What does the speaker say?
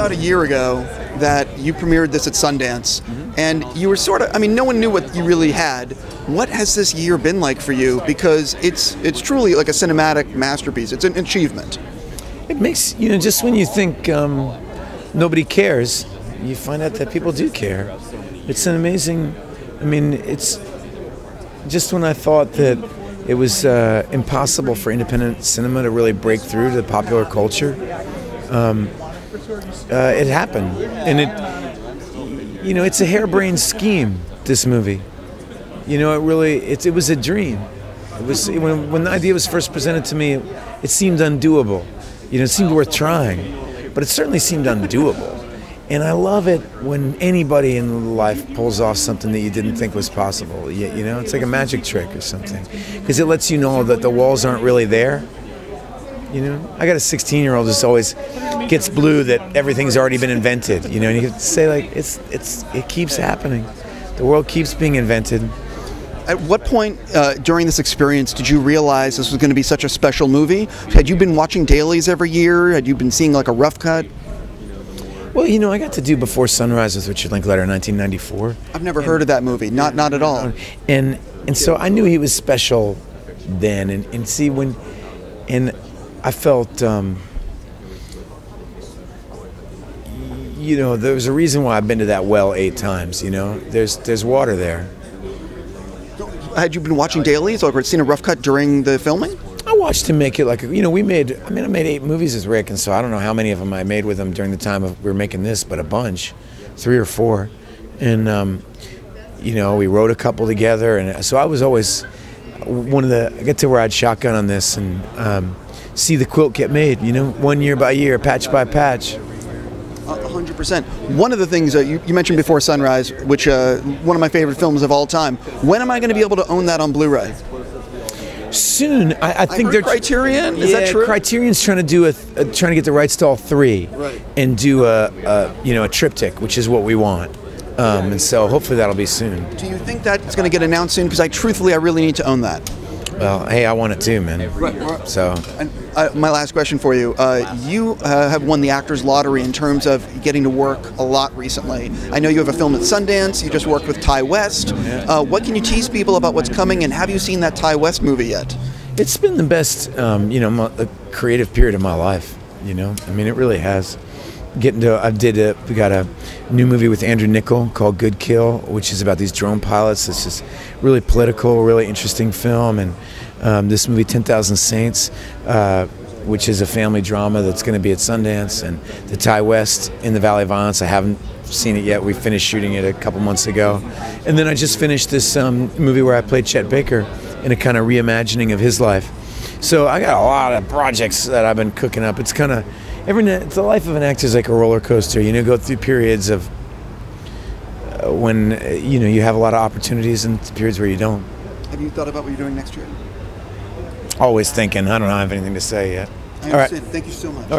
about a year ago that you premiered this at Sundance, and you were sort of, I mean, no one knew what you really had. What has this year been like for you? Because it's truly like a cinematic masterpiece. It's an achievement. It makes, you know, just when you think nobody cares, you find out that people do care. It's an amazing, I mean, it's just when I thought that it was impossible for independent cinema to really break through to the popular culture, it happened. And it, you know, it's a harebrained scheme, this movie. You know, it was a dream. It was, when the idea was first presented to me, it seemed undoable. You know, it seemed worth trying, but it certainly seemed undoable. And I love it when anybody in life pulls off something that you didn't think was possible. You know, it's like a magic trick or something, because it lets you know that the walls aren't really there. You know, I got a 16-year-old who always gets blue that everything's already been invented. You know, and you have to say, like, it keeps happening. The world keeps being invented. At what point during this experience did you realize this was going to be such a special movie? Had you been watching dailies every year? Had you been seeing like a rough cut? Well, you know, I got to do Before Sunrise with Richard Linklater in 1994. I've never heard of that movie. Not at all. And so I knew he was special then. And see, and I felt, you know, there was a reason why I've been to that well 8 times. You know, there's water there. Had you been watching dailies or seen a rough cut during the filming? I watched him make it like, you know, I made 8 movies with Rick, and so I don't know how many of them I made with him during the time we were making this, but a bunch, 3 or 4. And, you know, we wrote a couple together, and so I was always I get to where I'd shotgun on this and see the quilt get made, you know, one year by year, patch by patch. 100%. One of the things you mentioned Before Sunrise, which one of my favorite films of all time. When am I going to be able to own that on Blu-ray? Soon. I think they're Criterion. Is that true? Criterion's trying to get the rights to all 3, right, and do a triptych, which is what we want. And so hopefully that'll be soon. Do you think that's going to get announced soon? Because truthfully, I really need to own that. Well, hey, I want it too, man. Right. So, and, my last question for you: you have won the Actors Lottery in terms of getting to work a lot recently. I know you have a film at Sundance. You just worked with Ty West. Yeah. What can you tease people about what's coming? And have you seen that Ty West movie yet? It's been the best, you know, creative period of my life. You know, I mean, it really has. We got a new movie with Andrew Niccol called Good Kill, which is about these drone pilots. It's just really political, really interesting film. And this movie, 10,000 Saints, which is a family drama that's going to be at Sundance. And the Ty West in the Valley of Violence, I haven't seen it yet. We finished shooting it a couple months ago. And then I just finished this movie where I played Chet Baker in a kind of reimagining of his life. So I got a lot of projects that I've been cooking up. It's kind of, the life of an actor is like a roller coaster. You know, go through periods of when, you know, you have a lot of opportunities and periods where you don't. Have you thought about what you're doing next year? Always thinking. I don't have anything to say yet. I understand. All right. Thank you so much. All right.